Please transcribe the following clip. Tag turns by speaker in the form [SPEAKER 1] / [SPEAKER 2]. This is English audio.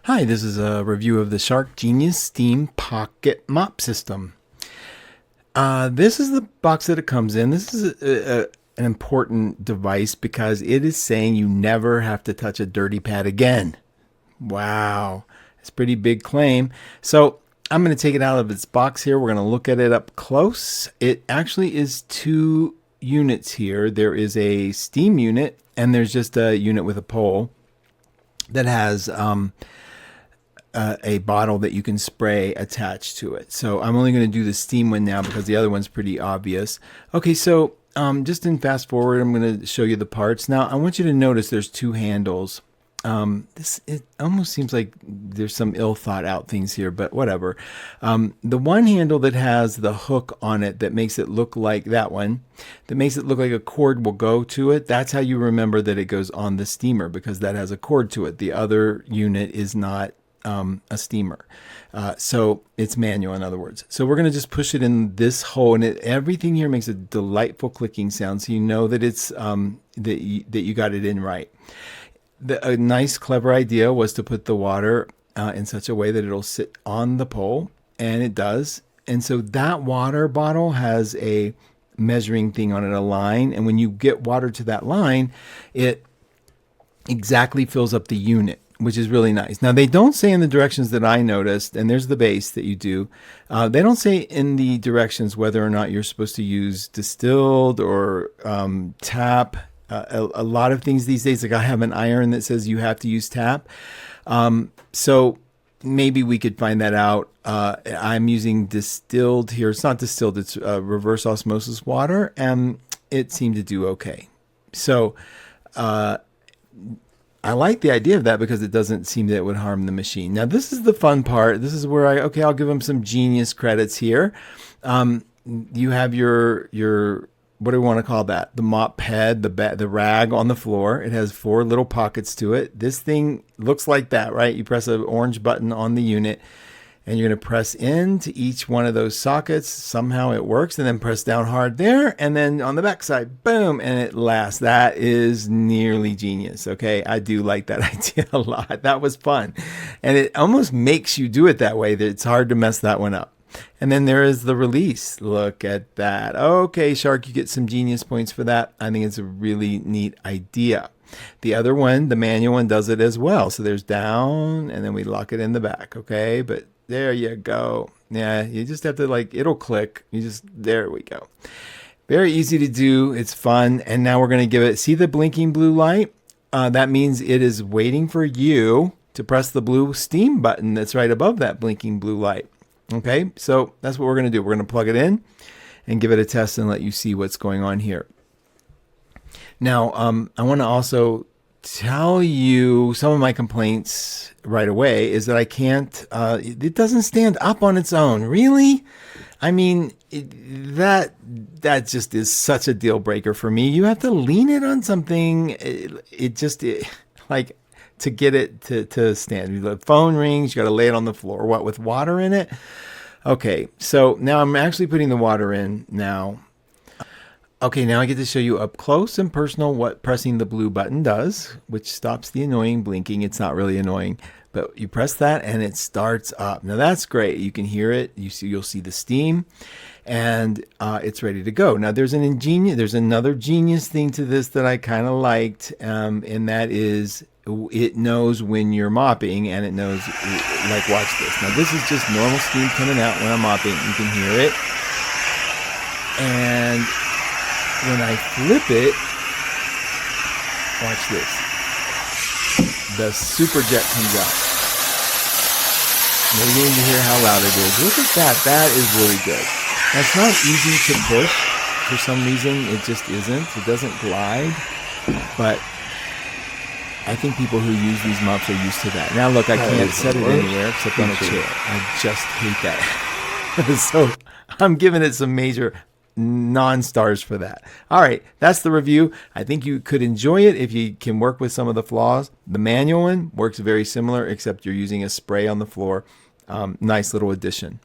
[SPEAKER 1] Hi, this is a review of the Shark Genius Steam Pocket Mop System. This is the box that it comes in. This is an important device because it is saying you never have to touch a dirty pad again. Wow, it's a pretty big claim. So I'm going to take it out of its box here. We're going to look at it up close. It actually is two units here. There is a steam unit and there's just a unit with a pole that has a bottle that you can spray attached to it. So I'm only going to do the steam one now because the other one's pretty obvious. Okay, so just in fast forward, I'm going to show you the parts. Now I want you to notice there's two handles. It almost seems like there's some ill thought out things here, but whatever. The one handle that has the hook on it that makes it look like that one, that makes it look like a cord will go to it. That's how you remember that it goes on the steamer, because that has a cord to it. The other unit is not a steamer. So it's manual, in other words. So we're going to just push it in this hole, and everything here makes a delightful clicking sound. So you know that it's, that you got it in right. A nice, clever idea was to put the water in such a way that it'll sit on the pole, and it does. And so that water bottle has a measuring thing on it, a line. And when you get water to that line, it exactly fills up the unit, which is really nice. Now, they don't say in the directions that I noticed, and there's the base that you do, they don't say in the directions whether or not you're supposed to use distilled or tap. A lot of things these days, like I have an iron that says you have to use tap. So maybe we could find that out. I'm using distilled here. It's not distilled, it's reverse osmosis water, and it seemed to do okay. So I like the idea of that because it doesn't seem that it would harm the machine. Now, this is the fun part. This is where I'll give them some genius credits here. You have your what do we want to call that? The mop head, the rag on the floor. It has 4 little pockets to it. This thing looks like that, right? You press an orange button on the unit, and you're going to press into each one of those sockets. Somehow it works, and then press down hard there, and then on the back side, boom, and it lasts. That is nearly genius, okay? I do like that idea a lot. That was fun. And it almost makes you do it that way, that it's hard to mess that one up. And then there is the release. Look at that. Okay, Shark, you get some genius points for that. I think it's a really neat idea. The other one, the manual one, does it as well. So there's down, and then we lock it in the back, okay? But there you go. Yeah, you just have to, it'll click. There we go. Very easy to do. It's fun. And now we're going to give it, see the blinking blue light? That means it is waiting for you to press the blue steam button that's right above that blinking blue light. Okay, so that's what we're going to do. We're going to plug it in and give it a test and let you see what's going on here. Now, I want to also tell you some of my complaints right away is that I can't, it doesn't stand up on its own. Really? I mean, that just is such a deal breaker for me. You have to lean it on something. To get it to stand. The phone rings, you got to lay it on the floor. What, with water in it? Okay, so now I'm actually putting the water in now. Okay, now I get to show you up close and personal what pressing the blue button does, which stops the annoying blinking. It's not really annoying, but you press that and it starts up. Now that's great. You can hear it. You'll see the steam, and it's ready to go. Now there's another genius thing to this that I kind of liked, and that is it knows when you're mopping, and it knows, watch this. Now this is just normal steam coming out when I'm mopping. You can hear it. And when I flip it, watch this. The super jet comes out. Now you're going to hear how loud it is. Look at that. That is really good. Now, it's not easy to push. For some reason, it just isn't. It doesn't glide. But I think people who use these mops are used to that. Now, look, I can't set it anywhere except on a chair. I just hate that. So I'm giving it some major non-stars for that. All right, that's the review. I think you could enjoy it if you can work with some of the flaws. The manual one works very similar, except you're using a spray on the floor. Nice little addition.